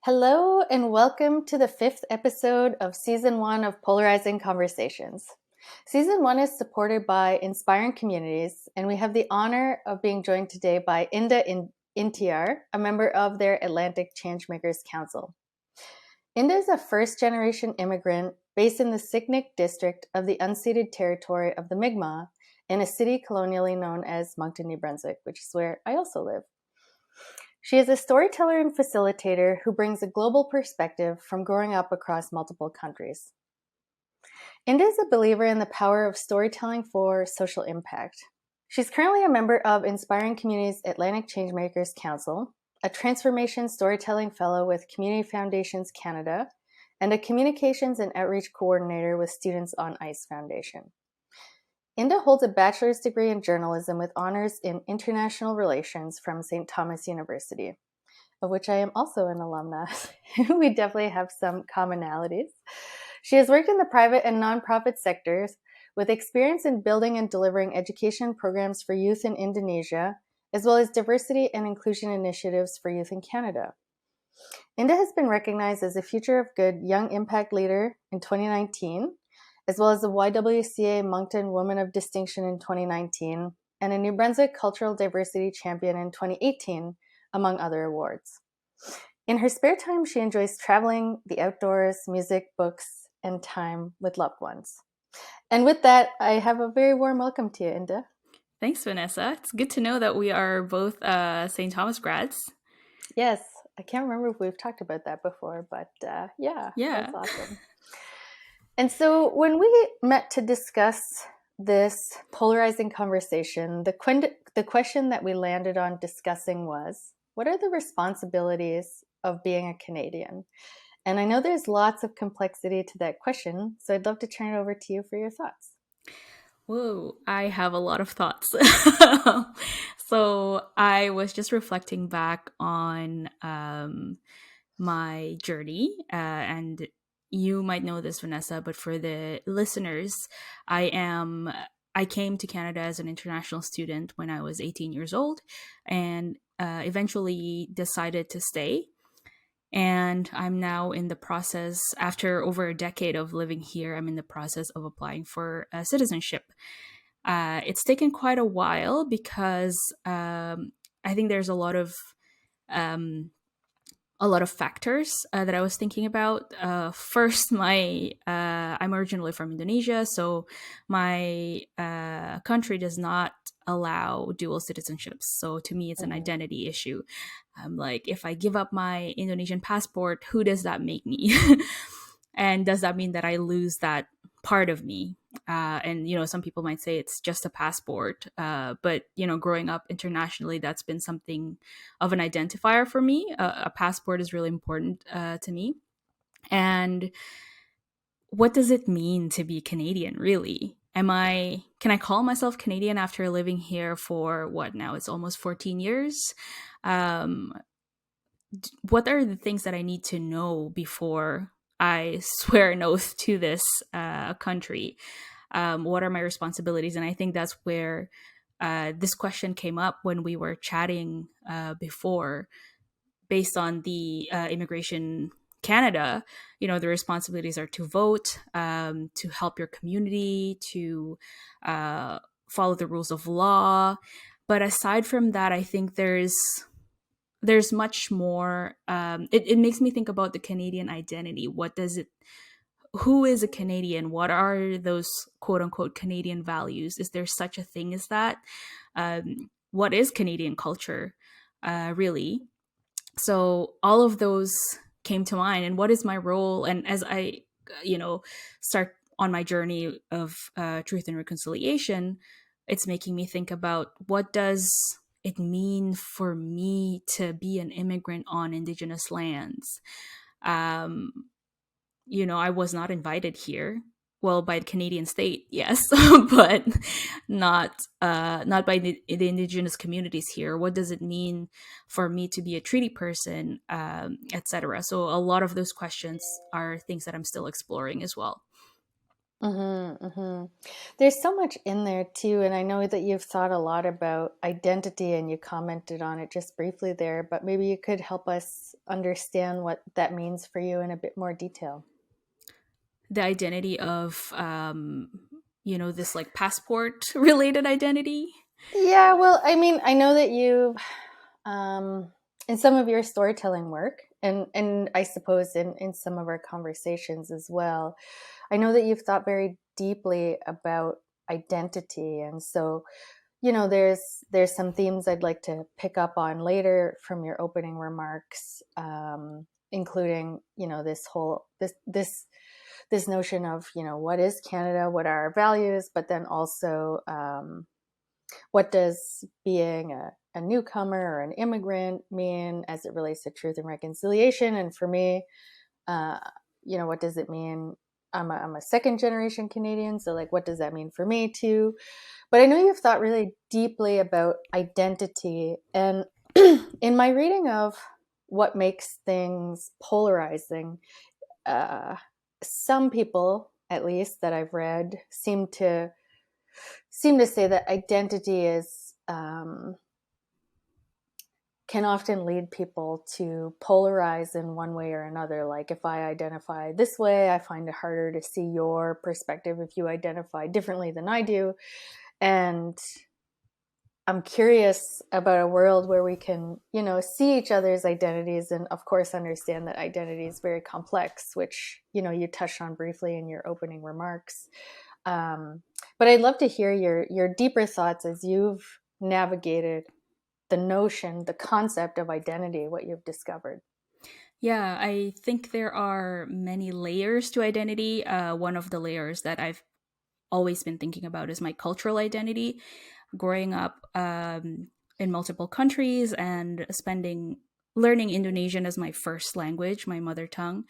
Hello, and welcome to the fifth episode of Season 1 of Polarizing Conversations. Season 1 is supported by Inspiring Communities, and we have the honor of being joined today by Inda Intiar, a member of their Atlantic Changemakers Council. Inda is a first-generation immigrant based in the Siknikt district of the unceded territory of the Mi'kmaq in a city colonially known as Moncton, New Brunswick, which is where I also live. She is a storyteller and facilitator who brings a global perspective from growing up across multiple countries. Inda is a believer in the power of storytelling for social impact. She's currently a member of Inspiring Communities Atlantic Changemakers Council, a transformation storytelling fellow with Community Foundations Canada, and a communications and outreach coordinator with Students on Ice Foundation. Inda holds a bachelor's degree in journalism with honors in international relations from St. Thomas University, of which I am also an alumna. We definitely have some commonalities. She has worked in the private and nonprofit sectors with experience in building and delivering education programs for youth in Indonesia, as well as diversity and inclusion initiatives for youth in Canada. Inda has been recognized as a Future of Good Young Impact Leader in 2019, as well as the YWCA Moncton Woman of Distinction in 2019, and a New Brunswick Cultural Diversity Champion in 2018, among other awards. In her spare time, she enjoys traveling, the outdoors, music, books, and time with loved ones. And with that, I have a very warm welcome to you, Inda. Thanks, Vanessa. It's good to know that we are both St. Thomas grads. Yes, I can't remember if we've talked about that before, but yeah, Yeah. that's awesome. And so when we met to discuss this polarizing conversation, the question that we landed on discussing was, what are the responsibilities of being a Canadian? And I know there's lots of complexity to that question, so I'd love to turn it over to you for your thoughts. Whoa, I have a lot of thoughts. So I was just reflecting back on my journey, and you might know this, Vanessa, but for the listeners, I came to Canada as an international student when I was 18 years old, and eventually decided to stay. And I'm now in the process, after over a decade of living here, I'm in the process of applying for citizenship. It's taken quite a while because I think there's um, a lot of factors that I was thinking about. First, my I'm originally from Indonesia, so my country does not allow dual citizenships. So to me, it's an Mm-hmm. identity issue. Like, if I give up my Indonesian passport, who does that make me? And does that mean that I lose that part of me? And some people might say it's just a passport, but growing up internationally, that's been something of an identifier for me. A passport is really important to me. And what does it mean to be Canadian, really? Can I call myself Canadian after living here for what now? It's almost 14 years. Um, what are the things that I need to know before I swear an oath to this country? What are my responsibilities? And I think that's where this question came up when we were chatting before, based on the Immigration Canada. The responsibilities are to vote, to help your community, to follow the rules of law. But aside from that, I think there's much more. It makes me think about the Canadian identity. What does it Who is a Canadian? What are those quote unquote Canadian values? Is there such a thing as that? What is Canadian culture, really? So all of those came to mind. And what is my role? And as I, start on my journey of truth and reconciliation, it's making me think about, what does it mean for me to be an immigrant on Indigenous lands? Um, I was not invited here. Well, by the Canadian state, yes, but not by the Indigenous communities here. What does it mean for me to be a treaty person, etc.? So a lot of those questions are things that I'm still exploring as well. There's so much in there too, and I know that you've thought a lot about identity and you commented on it just briefly there, but maybe you could help us understand what that means for you in a bit more detail. The identity of, this like passport related identity. Yeah, well, I mean, I know that you've um, in some of your storytelling work, and I suppose in some of our conversations as well, I know that you've thought very deeply about identity, and so there's some themes I'd like to pick up on later from your opening remarks, including this notion of what is Canada, what are our values, but then also what does being a newcomer or an immigrant mean as it relates to truth and reconciliation? And for me, uh, what does it mean? I'm a second generation Canadian, so like, what does that mean for me too? But I know you've thought really deeply about identity, and in my reading of what makes things polarizing, uh, some people, at least that I've read, seem to say that identity is can often lead people to polarize in one way or another. Like, if I identify this way, I find it harder to see your perspective if you identify differently than I do. And I'm curious about a world where we can, see each other's identities and, of course, understand that identity is very complex, which, you touched on briefly in your opening remarks. But I'd love to hear your deeper thoughts as you've navigated the notion, the concept of identity, what you've discovered. Yeah, I think there are many layers to identity. One of the layers that I've always been thinking about is my cultural identity. Growing up in multiple countries and learning Indonesian as my first language, my mother tongue.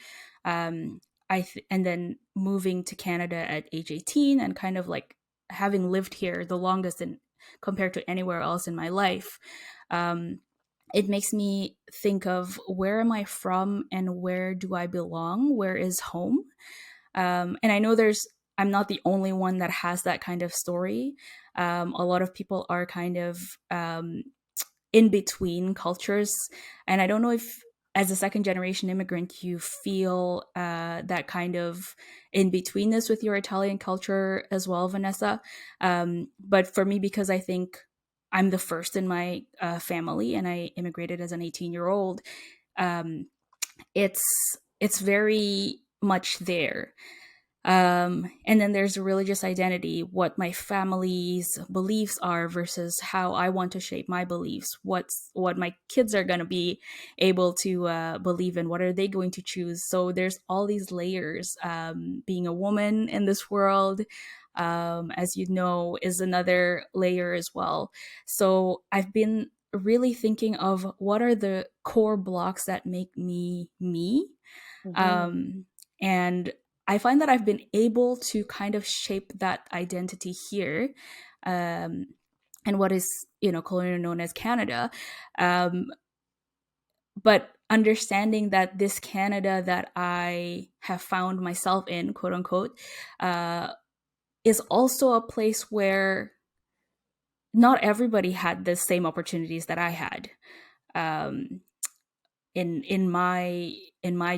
Um, and then moving to Canada at age 18 and kind of like having lived here the longest compared to anywhere else in my life. Um, it makes me think of, where am I from and where do I belong? Where is home? And I know I'm not the only one that has that kind of story. A lot of people are kind of in between cultures. And I don't know if, as a second generation immigrant, you feel that kind of in betweenness with your Italian culture as well, Vanessa. But for me, because I think I'm the first in my family and I immigrated as an 18-year-old, um, it's it's very much there. And then there's religious identity, what my family's beliefs are versus how I want to shape my beliefs. What my kids are going to be able to believe in. What are they going to choose? So there's all these layers. Being a woman in this world, as you know, is another layer as well. So I've been really thinking of, what are the core blocks that make me me. Mm-hmm. And I find that I've been able to kind of shape that identity here, um, and what is, colonially known as Canada. Um, but understanding that this Canada that I have found myself in, quote unquote, is also a place where not everybody had the same opportunities that I had, um, in my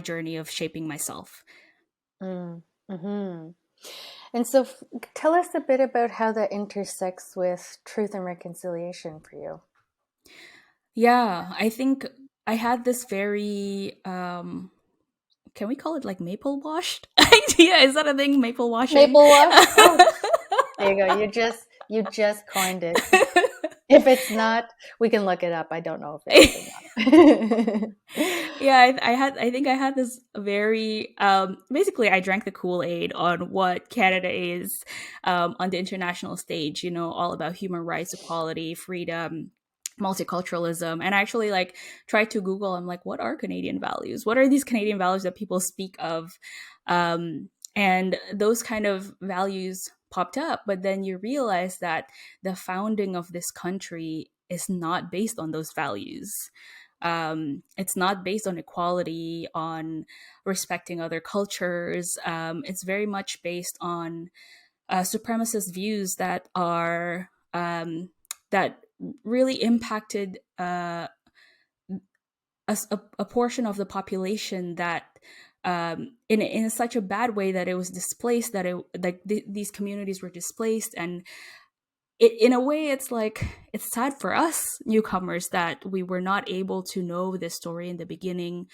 journey of shaping myself. Mm-hmm. And so, tell us a bit about how that intersects with truth and reconciliation for you. Yeah, I think I had this very can we call it like maple washed idea? Is that a thing? Maple washing? Maple washed? Oh, there you go. You just coined it. If it's not, we can look it up. I don't know if it is or not. Yeah, I think I had this very basically I drank the Kool-Aid on what Canada is on the international stage, all about human rights, equality, freedom, multiculturalism. And I actually like tried to Google, I'm like, what are Canadian values? What are these Canadian values that people speak of? And those kind of values popped up, but then you realize that the founding of this country is not based on those values. It's not based on equality, on respecting other cultures. It's very much based on supremacist views that are that really impacted a portion of the population that in such a bad way that it was displaced, that it like these communities were displaced. And in a way, it's like, it's sad for us newcomers that we were not able to know this story in the beginning,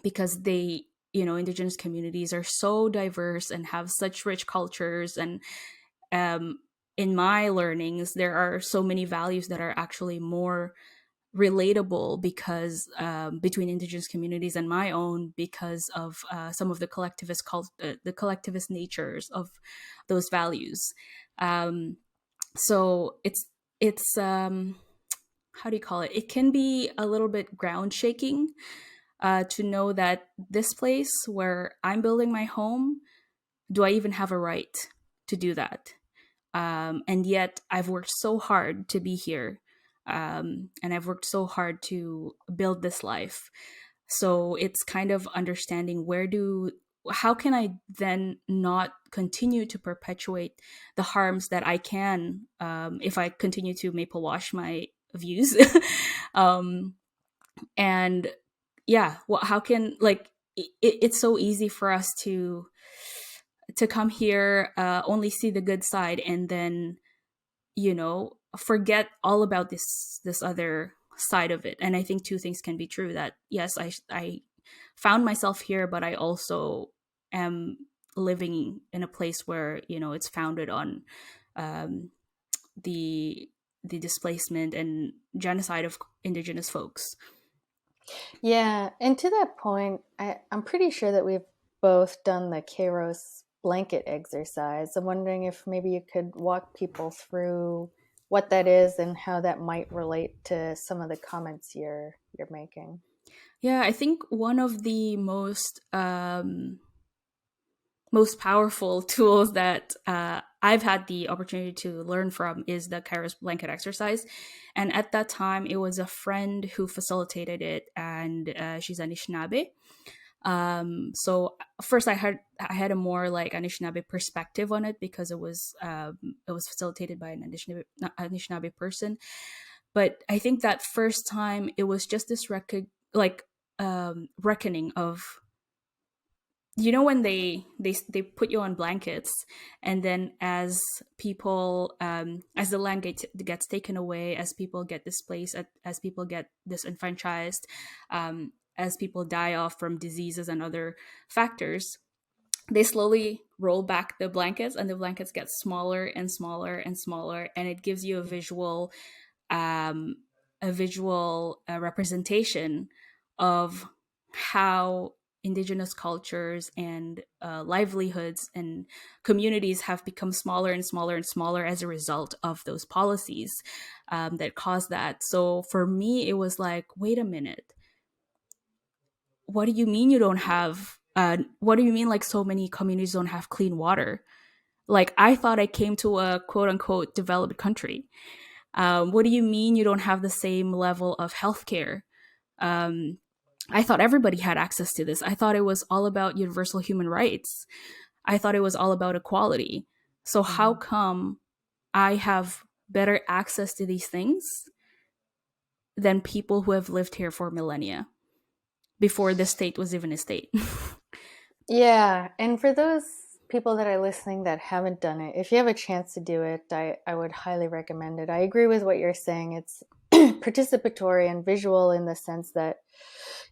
because they, indigenous communities are so diverse and have such rich cultures. And um, in my learnings, there are so many values that are actually more relatable, because between indigenous communities and my own, because of some of the the collectivist natures of those values. So it's how do you call it? It can be a little bit ground shaking, to know that this place where I'm building my home, do I even have a right to do that? And yet I've worked so hard to be here, and I've worked so hard to build this life. So it's kind of understanding, how can I then not continue to perpetuate the harms that I can, if I continue to maple wash my views. um, and yeah, well, how can, like, it's so easy for us to come here, only see the good side, and then forget all about this other side of it. And I think two things can be true: that yes, I found myself here, but I also am living in a place where it's founded on um, the the displacement and genocide of indigenous folks. Yeah, and to that point, I'm pretty sure that we've both done the Kairos blanket exercise. I'm wondering if maybe you could walk people through what that is and how that might relate to some of the comments you're making. Yeah, I think one of the most powerful tools that I've had the opportunity to learn from is the Kairos blanket exercise. And at that time, it was a friend who facilitated it, and she's Anishinaabe. So first, I had a more like Anishinaabe perspective on it, because it was facilitated by an Anishinaabe person. But I think that first time, it was just this reckoning of, when they put you on blankets, and then as the land gets taken away, as people get displaced, as people get disenfranchised, as people die off from diseases and other factors, they slowly roll back the blankets, and the blankets get smaller and smaller and smaller, and it gives you um, a visual representation of how indigenous cultures and livelihoods and communities have become smaller and smaller and smaller as a result of those policies that caused that. So for me, it was like, wait a minute, what do you mean you don't have? What do you mean, like, so many communities don't have clean water? Like, I thought I came to a quote unquote developed country. What do you mean you don't have the same level of healthcare? Um, I thought everybody had access to this. I thought it was all about universal human rights. I thought it was all about equality. So how Mhm. come I have better access to these things than people who have lived here for millennia before this state was even a state? Yeah, and for those people that are listening that haven't done it, if you have a chance to do it, I would highly recommend it. I agree with what you're saying. It's participatory and visual in the sense that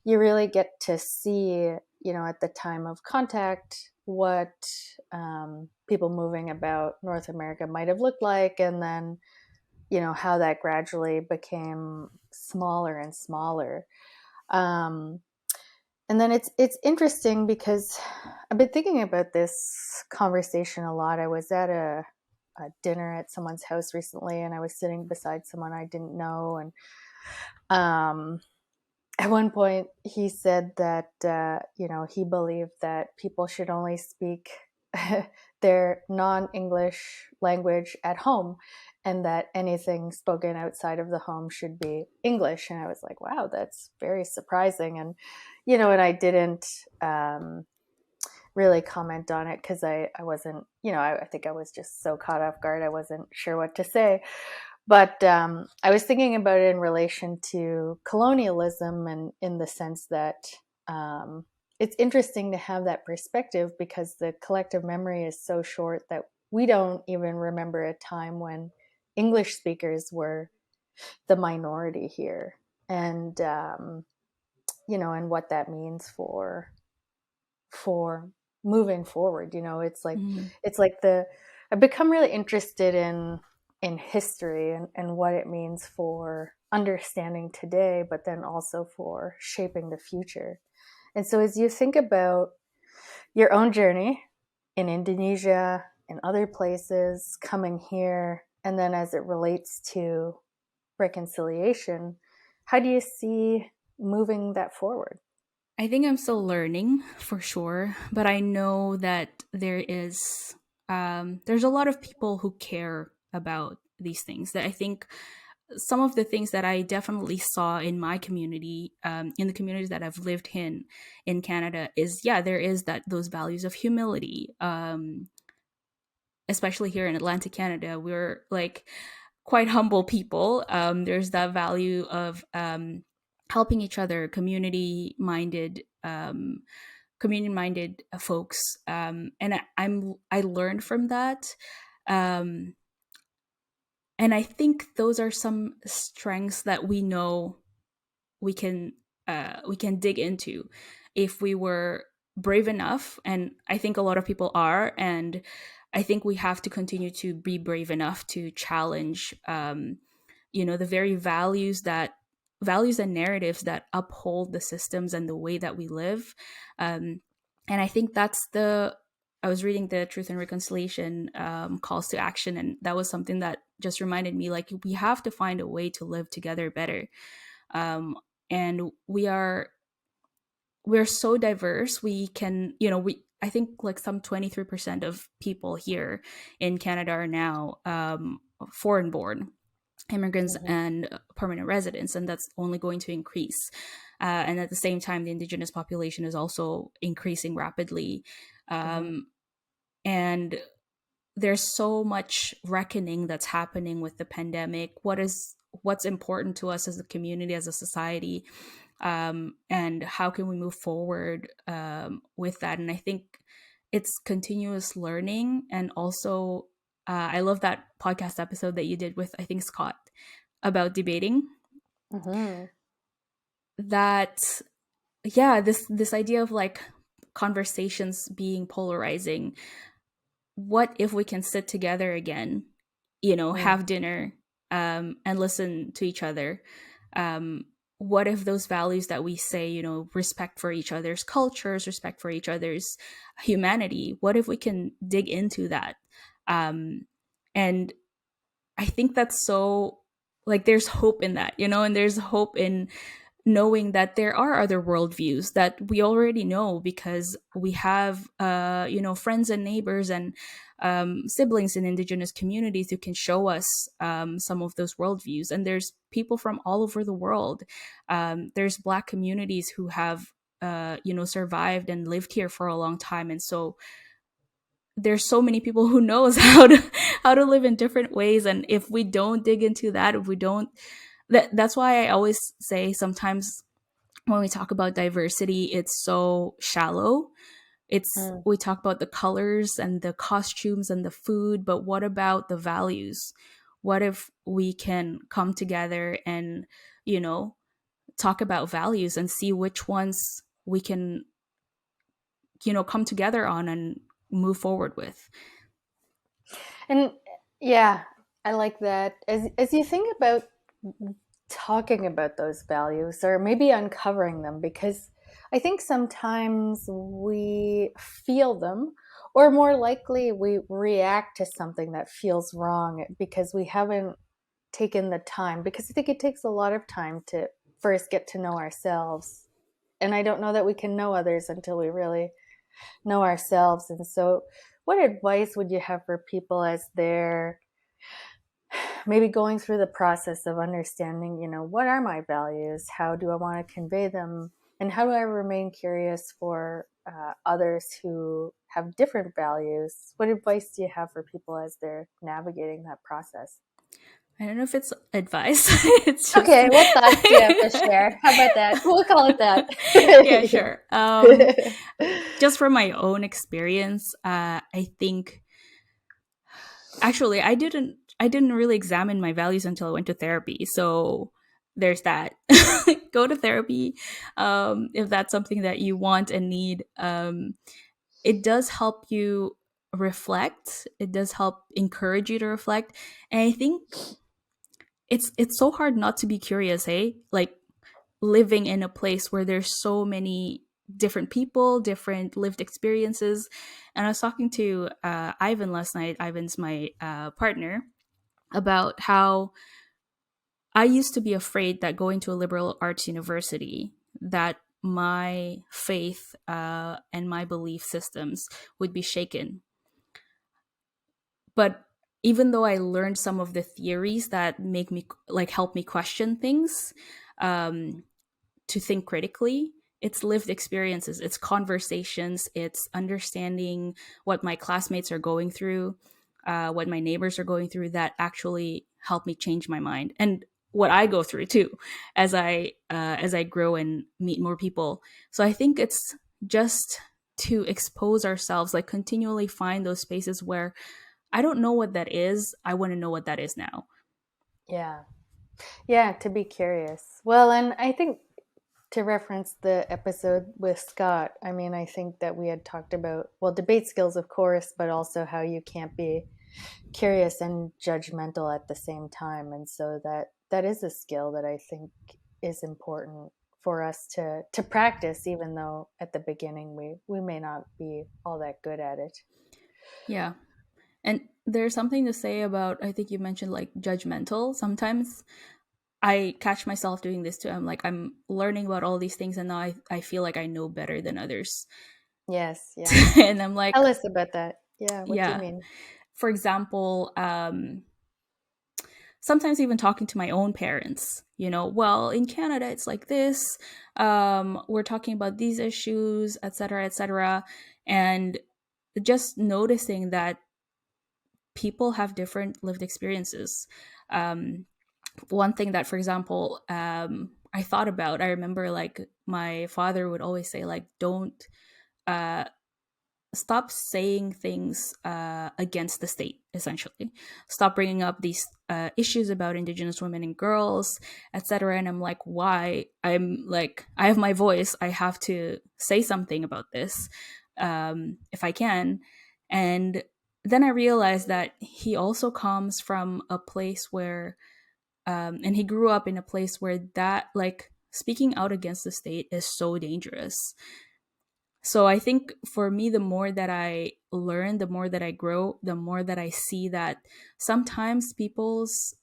you really get to see, at the time of contact, what people moving about North America might have looked like, and then, how that gradually became smaller and smaller. Um, and then it's interesting because I've been thinking about this conversation a lot. I was at a dinner at someone's house recently, and I was sitting beside someone I didn't know. And at one point, he said that he believed that people should only speak their non-English language at home, and that anything spoken outside of the home should be English. And I was like, wow, that's very surprising. And, and I didn't really comment on it because I wasn't, I think I was just so caught off guard. I wasn't sure what to say. But I was thinking about it in relation to colonialism, and in the sense that it's interesting to have that perspective, because the collective memory is so short that we don't even remember a time when English speakers were the minority here, and and what that means for moving forward. It's like Mhm. I've become really interested in history, and what it means for understanding today, but then also for shaping the future. And so as you think about your own journey in Indonesia and other places, coming here, and then as it relates to reconciliation, how do you see moving that forward? I think I'm still learning for sure, but I know that there's a lot of people who care about these things. That I think some of the things that I definitely saw in my community, in the communities that I've lived in Canada, is there is those values of humility. Especially here in Atlantic Canada, we're like quite humble people. There's that value of helping each other, community minded folks, and I learned from that, um, and I think those are some strengths that we know we can we can dig into if we were brave enough, and I think a lot of people are, and I think we have to continue to be brave enough to challenge the very values and narratives that uphold the systems and the way that we live. And I think that's the I was reading the Truth and Reconciliation calls to action, and that was something that just reminded me, like, we have to find a way to live together better. And we're so diverse. We can, we I think like some 23% of people here in Canada are now foreign born immigrants Mm-hmm. and permanent residents, and that's only going to increase. And at the same time, the Indigenous population is also increasing rapidly. Mm-hmm. And there's so much reckoning that's happening with the pandemic. What's important to us as a community, as a society, and how can we move forward with that? And I think it's continuous learning. And also, I love that podcast episode that you did with, I think, Scott, about debating. Mm-hmm. That this idea of like conversations being polarizing. What if we can sit together again, Mm. have dinner, and listen to each other? um, what if those values that we say, respect for each other's cultures, respect for each other's humanity, what if we can dig into that? And I think that's so, like, there's hope in that, and there's hope in knowing that there are other worldviews that we already know, because we have friends and neighbors and siblings in Indigenous communities who can show us some of those worldviews. And there's people from all over the world. There's Black communities who have survived and lived here for a long time, and so there's so many people who knows how to live in different ways. And if we don't dig into that, if we don't, that's why I always say sometimes when we talk about diversity, it's so shallow. It's Mm. We talk about the colors and the costumes and the food, but what about the values? What if we can come together and, you know, talk about values and see which ones we can, come together on and move forward with? And yeah, I like that. As you think about talking about those values, or maybe uncovering them, because I think sometimes we feel them, or more likely we react to something that feels wrong because we haven't taken the time, because I think it takes a lot of time to first get to know ourselves. And I don't know that we can know others until we really know ourselves. And so what advice would you have for people as they're maybe going through the process of understanding, what are my values? How do I want to convey them? And how do I remain curious for others who have different values? What advice do you have for people as they're navigating that process? I don't know if it's advice. It's just Okay, what thoughts do you have to share? How about that? We'll call it that. yeah, sure. Just from my own experience, I think actually I didn't really examine my values until I went to therapy. So there's that. Go to therapy if that's something that you want and need. It does help you reflect. It does help encourage you to reflect. And I think it's so hard not to be curious, hey? Like living in a place where there's so many different people, different lived experiences. And I was talking to Ivan last night. Ivan's my partner, about how I used to be afraid that going to a liberal arts university, that my faith and my belief systems would be shaken. But even though I learned some of the theories that make me like help me question things, um, to think critically, it's lived experiences, it's conversations, it's understanding what my classmates are going through, what my neighbors are going through, that actually help me change my mind, and what I go through too as I grow and meet more people. So I think it's just to expose ourselves, like continually find those spaces where I don't know what that is. I want to know what that is now. Yeah. Yeah, to be curious. Well, and I think to reference the episode with Scott, I mean, I think that we had talked about, well, debate skills, of course, but also how you can't be curious and judgmental at the same time. And so that is a skill that I think is important for us to practice, even though at the beginning we may not be all that good at it. Yeah. And there's something to say about, I think you mentioned like judgmental. Sometimes I catch myself doing this too. I'm learning about all these things and now I feel like I know better than others. Yes, yeah. And I'm like, Tell us about that. Yeah, what do you yeah. mean? For example, sometimes even talking to my own parents, well, in Canada, it's like this. We're talking about these issues, et cetera, et cetera. And just noticing that people have different lived experiences. Um, One thing that, for example, I thought about, I remember like my father would always say, like, don't uh, stop saying things against the state, essentially. Stop bringing up these issues about Indigenous women and girls, etc. And I'm like, why? I'm like, I have my voice. I have to say something about this if I can. And then I realized that he also comes from a place where and he grew up in a place where that, like, speaking out against the state is so dangerous. So I think for me, the more that I learn, the more that I grow, the more that I see that sometimes people's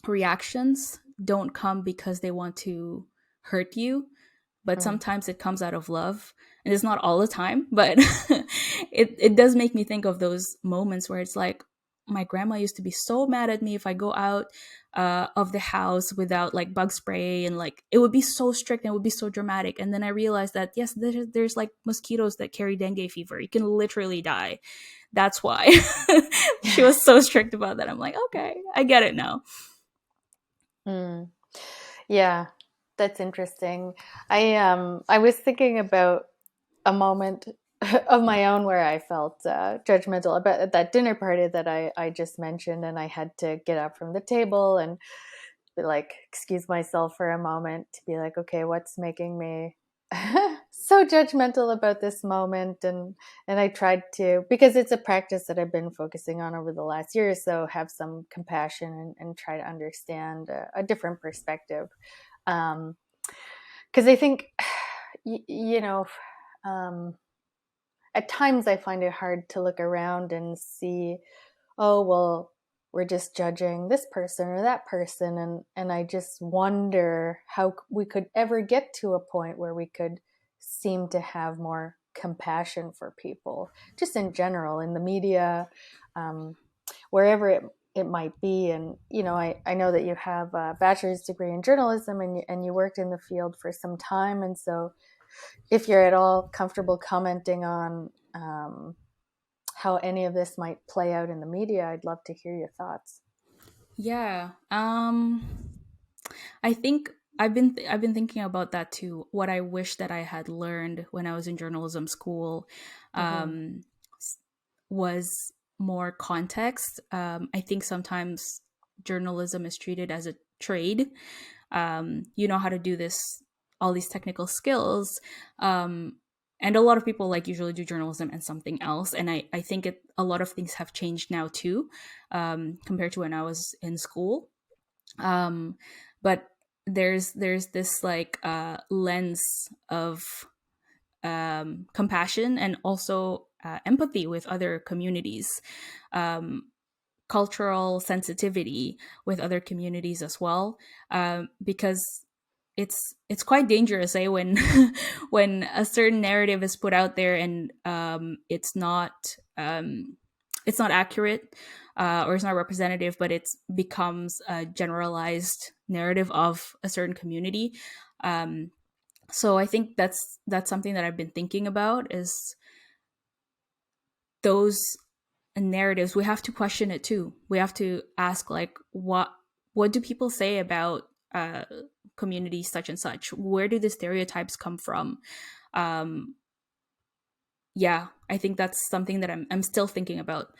reactions don't come because they want to hurt you, but Mm. sometimes it comes out of love. And it's not all the time, but it does make me think of those moments where it's like, my grandma used to be so mad at me if I go out of the house without like bug spray, and like it would be so strict and it would be so dramatic. And then I realized that yes, there's like mosquitoes that carry dengue fever. You can literally die. That's why she was so strict about that. I'm like, okay, I get it now. Mm. Yeah, that's interesting. I was thinking about a moment of my own where I felt judgmental about that dinner party that I just mentioned, and I had to get up from the table and be like, excuse myself for a moment to be like, okay, what's making me so judgmental about this moment? And I tried to, because it's a practice that I've been focusing on over the last year or so, have some compassion and try to understand a different perspective. Because I think, you know, um, at times I find it hard to look around and see, oh, well, we're just judging this person or that person. And I just wonder how we could ever get to a point where we could seem to have more compassion for people, just in general, in the media, wherever it might be. And, I know that you have a bachelor's degree in journalism, and you worked in the field for some time. And so if you're at all comfortable commenting on how any of this might play out in the media, I'd love to hear your thoughts. Yeah. I think I've been thinking about that too. What I wish that I had learned when I was in journalism school Mm-hmm. um, was more context. I think sometimes journalism is treated as a trade. You know how to do this, all these technical skills. And a lot of people like usually do journalism and something else. And I think a lot of things have changed now too, compared to when I was in school. Um, but there's this like lens of compassion and also empathy with other communities, um, cultural sensitivity with other communities as well, because it's quite dangerous, when when a certain narrative is put out there and it's not accurate, or it's not representative, but it becomes a generalized narrative of a certain community. So I think that's something that I've been thinking about, is those narratives. We have to question it too. We have to ask, like, what do people say about communities such and such? Where do the stereotypes come from? um yeah, I think that's something that I'm still thinking about.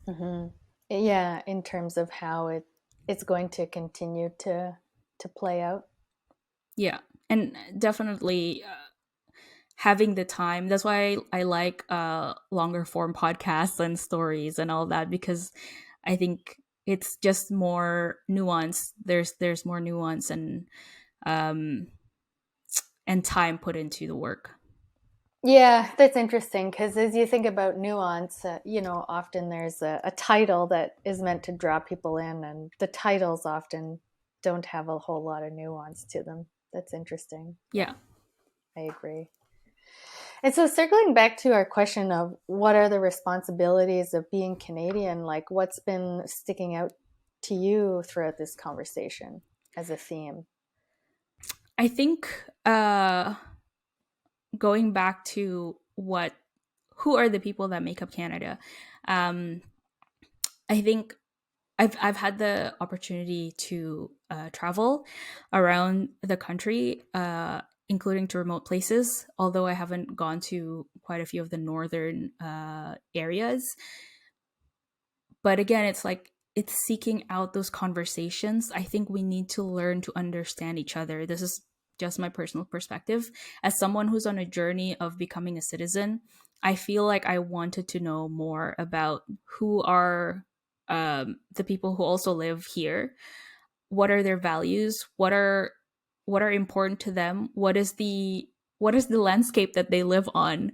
Mm-hmm. Yeah, in terms of how it's going to continue to play out. Yeah, and definitely having the time. That's why I like longer form podcasts and stories and all that, because I think it's just more nuance. There's more nuance um and time put into the work. Yeah, that's interesting because as you think about nuance, often there's a title that is meant to draw people in, and the titles often don't have a whole lot of nuance to them. That's interesting. Yeah. Yeah, I agree. And so, circling back to our question of what are the responsibilities of being Canadian, like what's been sticking out to you throughout this conversation as a theme? I think going back to who are the people that make up Canada. um I think I've had the opportunity to travel around the country, including to remote places. Although I haven't gone to quite a few of the northern areas, but again, it's like it's seeking out those conversations. I think we need to learn to understand each other. This is just my personal perspective. As someone who's on a journey of becoming a citizen, I feel like I wanted to know more about who are the people who also live here. What are their values? What are important to them? What is the landscape that they live on,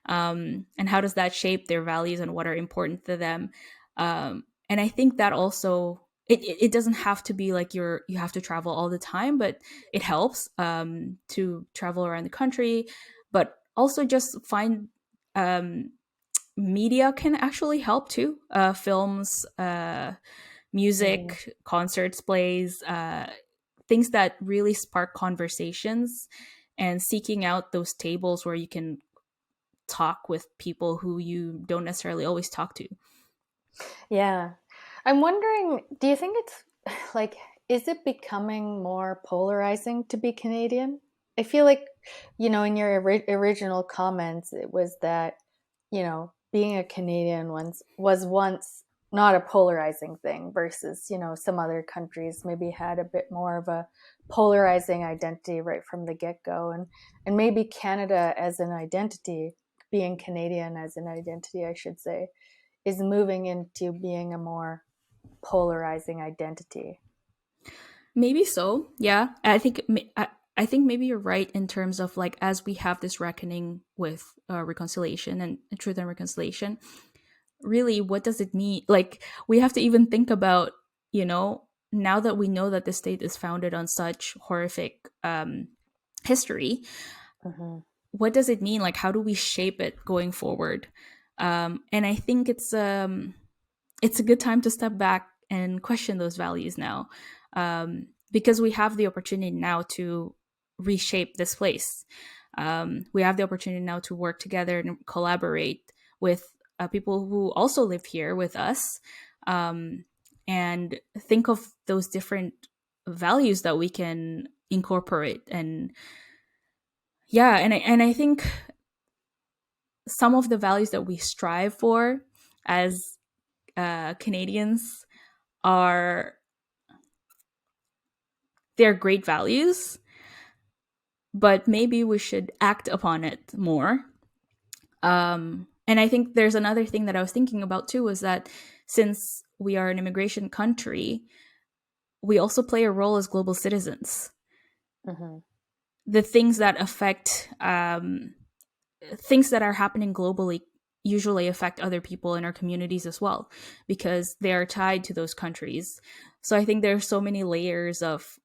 and how does that shape their values and what are important to them? And I think that also it doesn't have to be like you have to travel all the time, but it helps to travel around the country, but also just find media can actually help too. Films, Mm-hmm. music, concerts, plays, things that really spark conversations, and seeking out those tables where you can talk with people who you don't necessarily always talk to. Yeah. I'm wondering, do you think it's like, is it becoming more polarizing to be Canadian? I feel like, in your original comments, it was that, being a Canadian was once not a polarizing thing versus, some other countries maybe had a bit more of a polarizing identity right from the get-go. And maybe Canada as an identity, being Canadian as an identity, I should say, is moving into being a more polarizing identity. Maybe so. Yeah, I think maybe you're right in terms of like as we have this reckoning with reconciliation and truth and reconciliation. Really, what does it mean? Like we have to even think about, now that we know that the state is founded on such horrific history, Mm-hmm. what does it mean? Like, how do we shape it going forward? And I think it's a good time to step back and question those values now, because we have the opportunity now to reshape this place. We have the opportunity now to work together and collaborate with people who also live here with us, and think of those different values that we can incorporate. And yeah, and I think some of the values that we strive for as Canadians are, they're great values, but maybe we should act upon it more. And I think there's another thing that I was thinking about too, was that since we are an immigration country, we also play a role as global citizens. Mm-hmm. The things that affect things that are happening globally usually affect other people in our communities as well, because they are tied to those countries. So I think there are so many layers of,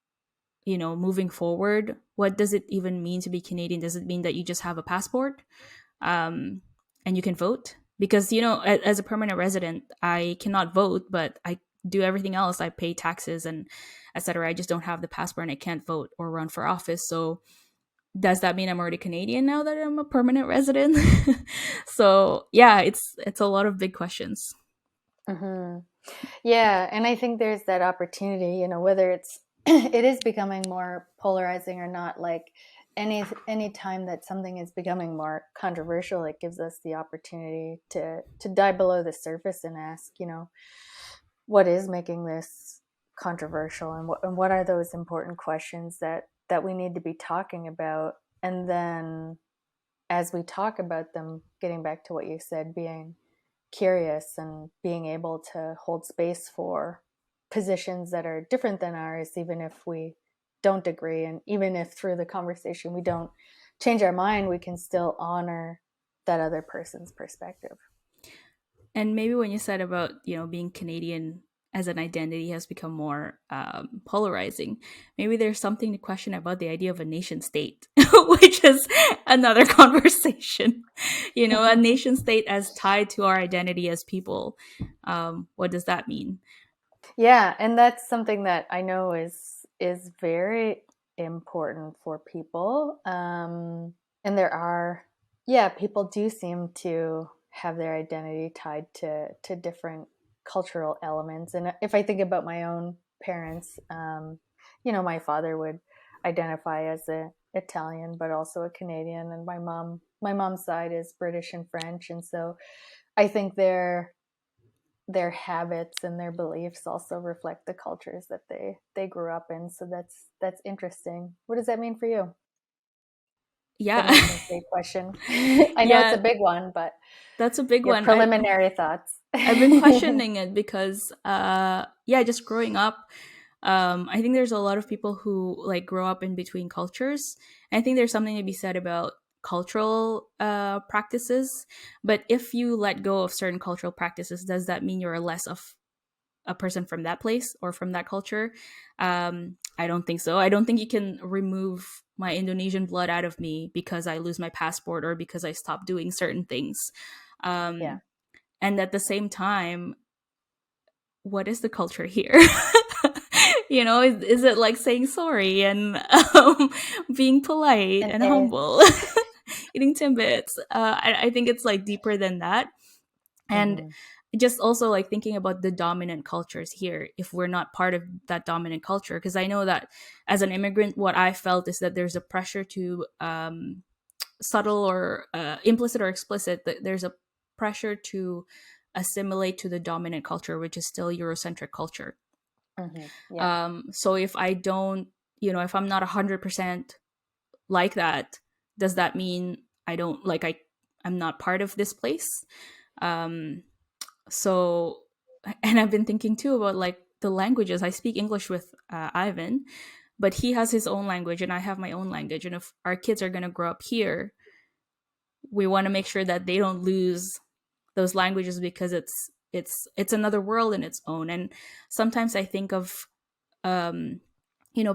moving forward. What does it even mean to be Canadian? Does it mean that you just have a passport, and you can vote? Because, as a permanent resident, I cannot vote, but I do everything else. I pay taxes and etc. I just don't have the passport and I can't vote or run for office. So does that mean I'm already Canadian now that I'm a permanent resident? So yeah, it's a lot of big questions. Mm-hmm. Yeah, and I think there's that opportunity, whether it's it is becoming more polarizing or not. Like any time that something is becoming more controversial, it gives us the opportunity to dive below the surface and ask, what is making this controversial, and what are those important questions that we need to be talking about. And then as we talk about them, getting back to what you said, being curious and being able to hold space for positions that are different than ours, even if we don't agree. And even if through the conversation we don't change our mind, we can still honor that other person's perspective. And maybe when you said about, being Canadian as an identity has become more polarizing, maybe there's something to question about the idea of a nation state, which is another conversation. A nation state as tied to our identity as people. What does that mean? Yeah, and that's something that I know is very important for people. And there are, yeah, people do seem to have their identity tied to different cultural elements. And if I think about my own parents, my father would identify as a Italian, but also a Canadian, and my mom's side is British and French, and so I think their habits and their beliefs also reflect the cultures that they grew up in. So that's interesting. What does that mean for you? The Yeah. nation state question. I know it's Yeah, a big one, but that's a big your one. preliminary thoughts. I've been questioning it because yeah, just growing up, I think there's a lot of people who like grow up in between cultures. And I think there's something to be said about cultural practices. But if you let go of certain cultural practices, does that mean you're less of a person from that place or from that culture? I don't think so. I don't think you can remove my Indonesian blood out of me because I lose my passport or because I stop doing certain things. Yeah. Um, and at the same time, what is the culture here? Is it like saying sorry and being polite And and humble, eating timbits? I think it's like deeper than that. And mm-hmm. just also like thinking about the dominant cultures here, if we're not part of that dominant culture. Because I know that as an immigrant, what I felt is that there's a pressure to subtle or implicit or explicit, that there's a pressure to assimilate to the dominant culture, which is still Eurocentric culture. Mm-hmm. Yeah. So if I don't, if I'm not 100% like that, does that mean I don't like I'm not part of this place? Um, so, and I've been thinking too about like the languages. I speak English with Ivan, but he has his own language and I have my own language. And if our kids are going to grow up here, we want to make sure that they don't lose those languages, because it's another world in its own. And sometimes I think of um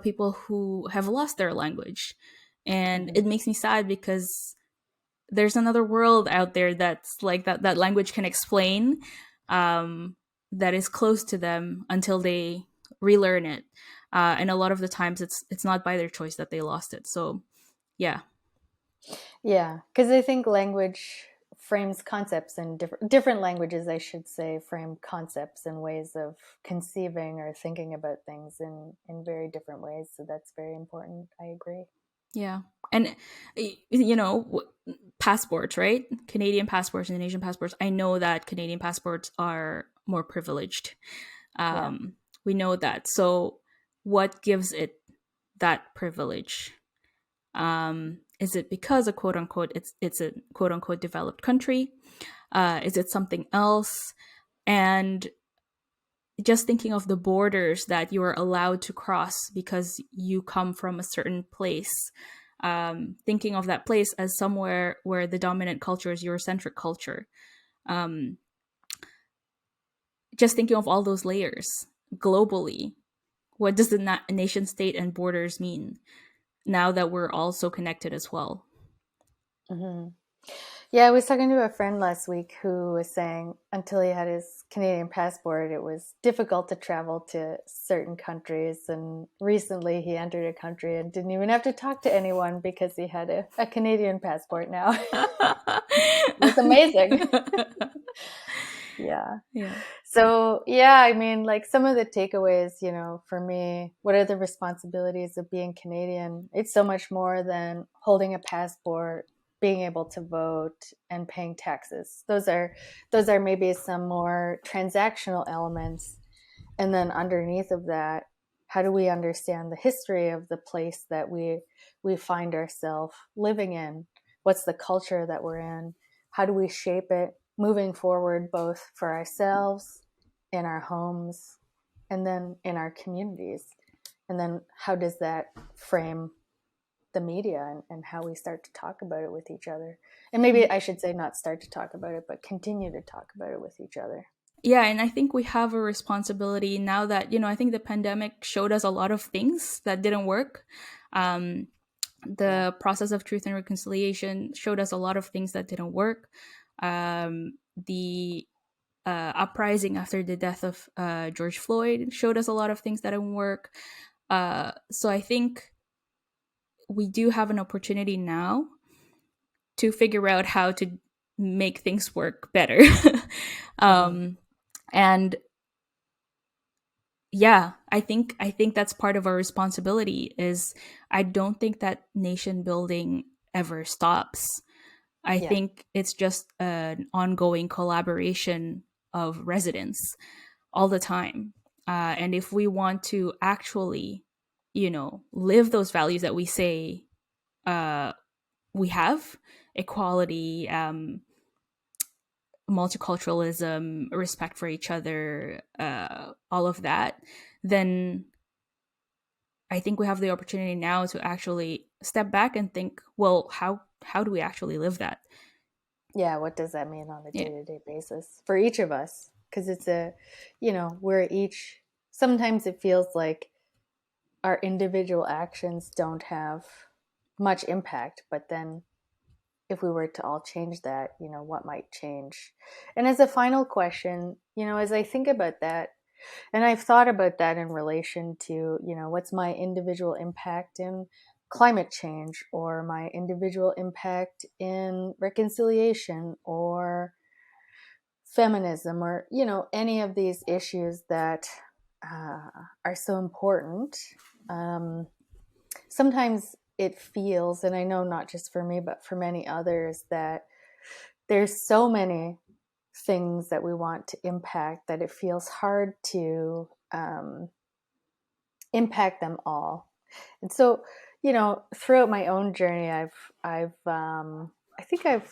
people who have lost their language, and Mm-hmm. it makes me sad because there's another world out there that's like that language can explain, um, that is close to them until they relearn it. And a lot of the times it's not by their choice that they lost it. So yeah. Yeah, because I think language frames concepts, and different languages, I should say, frame concepts and ways of conceiving or thinking about things in very different ways. So that's very important. I agree. Yeah. And passports, right? Canadian passports and Asian passports. I know that Canadian passports are more privileged. Yeah. We know that. So what gives it that privilege? Is it because a quote unquote it's a quote unquote developed country? Is it something else? And just thinking of the borders that you are allowed to cross because you come from a certain place, thinking of that place as somewhere where the dominant culture is Eurocentric culture. Um, just thinking of all those layers globally, what does the nation state and borders mean now that we're all so connected as well? Hmm. Yeah, I was talking to a friend last week who was saying until he had his Canadian passport, it was difficult to travel to certain countries. And recently he entered a country and didn't even have to talk to anyone because he had a Canadian passport now. It's amazing. Yeah. Yeah. So, yeah, I mean, like some of the takeaways, for me, what are the responsibilities of being Canadian? It's so much more than holding a passport, being able to vote, and paying taxes. Those are maybe some more transactional elements. And then underneath of that, how do we understand the history of the place that we find ourselves living in? What's the culture that we're in? How do we shape it moving forward, both for ourselves, in our homes, and then in our communities? And then how does that frame the media, and how we start to talk about it with each other? And maybe I should say not start to talk about it, but continue to talk about it with each other. Yeah, and I think we have a responsibility now that, I think the pandemic showed us a lot of things that didn't work. Um, Yeah. the process of truth and reconciliation showed us a lot of things that didn't work. The uprising after the death of George Floyd showed us a lot of things that didn't work. So I think we do have an opportunity now to figure out how to make things work better. Mm-hmm. um, and yeah, I think that's part of our responsibility. Is I don't think that nation building ever stops. I Yeah. think it's just an ongoing collaboration of residents all the time. And if we want to actually, live those values that we say uh, we have, equality, multiculturalism, respect for each other, all of that, then I think we have the opportunity now to actually step back and think, well, how do we actually live that? Yeah, what does that mean on a Yeah. day-to-day basis for each of us? Because we're each, sometimes it feels like our individual actions don't have much impact, but then if we were to all change that, what might change? And as a final question, as I think about that, and I've thought about that in relation to, what's my individual impact in climate change, or my individual impact in reconciliation, or feminism, or, any of these issues that are so important. Um, Sometimes it feels, and I know not just for me, but for many others, that there's so many things that we want to impact that it feels hard to impact them all. And so, throughout my own journey, I think I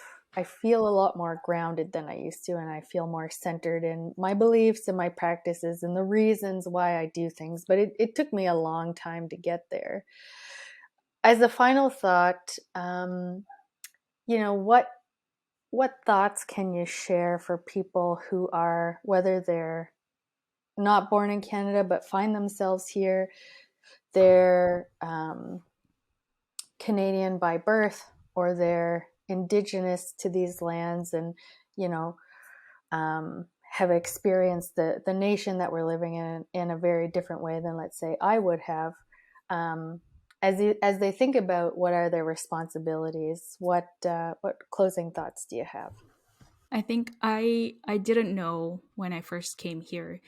feel a lot more grounded than I used to, and I feel more centered in my beliefs and my practices and the reasons why I do things. But it took me a long time to get there. As a final thought, what thoughts can you share for people who are, whether they're not born in Canada but find themselves here, they're Canadian by birth, or they're indigenous to these lands and, you know, have experienced the nation that we're living in a very different way than, let's say, I would have. As they think about what are their responsibilities, what closing thoughts do you have? I think I didn't know when I first came here,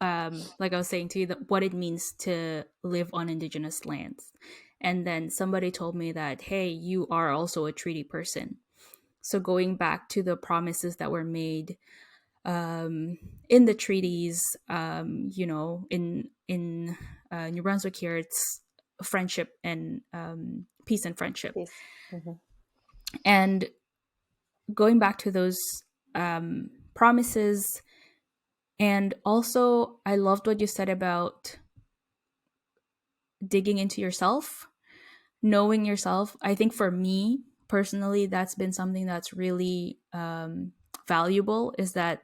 like I was saying to you, that what it means to live on indigenous lands. And then somebody told me that, hey, you are also a treaty person. So going back to the promises that were made in the treaties, in New Brunswick here, it's friendship and peace and friendship. Peace. Mm-hmm. And going back to those promises, and also I loved what you said about digging into yourself, knowing yourself. I think for me personally, that's been something that's really valuable, is that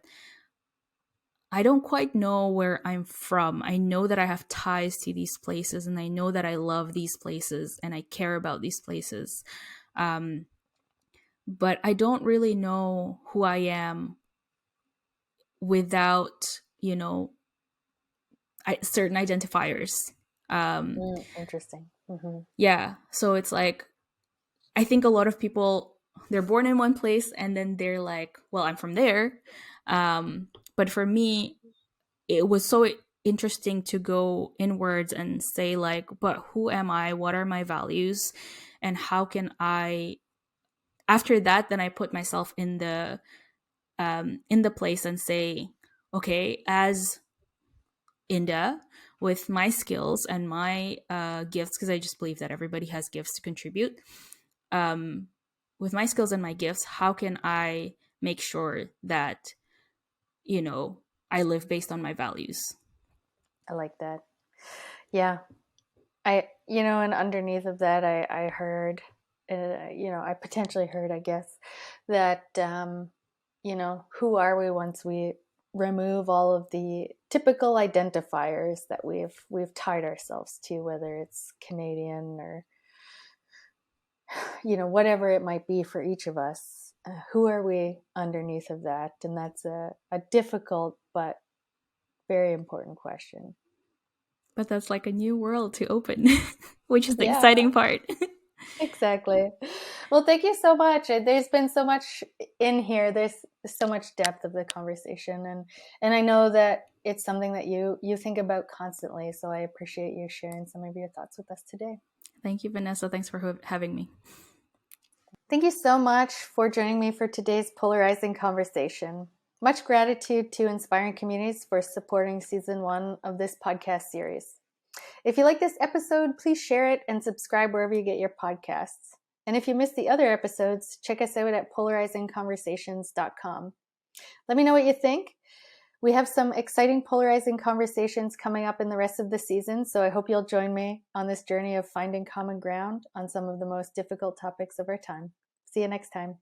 I don't quite know where I'm from. I know that I have ties to these places, and I know that I love these places and I care about these places. But I don't really know who I am without, certain identifiers. Interesting. Mm-hmm. Yeah. So it's like, I think a lot of people, they're born in one place and then they're like, well, I'm from there. But for me, it was so interesting to go inwards and say, like, but who am I? What are my values? And how can I, after that, then I put myself in the place and say, okay, as Inda, with my skills and my gifts, because I just believe that everybody has gifts to contribute. With my skills and my gifts, how can I make sure that, I live based on my values? I like that. Yeah. And underneath of that, I heard, I potentially heard, I guess, that, who are we once we remove all of the typical identifiers that we've tied ourselves to, whether it's Canadian or, whatever it might be for each of us. Who are we underneath of that? And that's a difficult but very important question. But that's like a new world to open, which is the Yeah. exciting part. Exactly. Well, thank you so much. There's been so much in here. There's so much depth of the conversation, and I know that it's something that you think about constantly. So I appreciate you sharing some of your thoughts with us today. Thank you, Vanessa. Thanks for having me. Thank you so much for joining me for today's polarizing conversation. Much gratitude to Inspiring Communities for supporting season 1 of this podcast series. If you like this episode, please share it and subscribe wherever you get your podcasts. And if you missed the other episodes, check us out at polarizingconversations.com. Let me know what you think. We have some exciting polarizing conversations coming up in the rest of the season, so I hope you'll join me on this journey of finding common ground on some of the most difficult topics of our time. See you next time.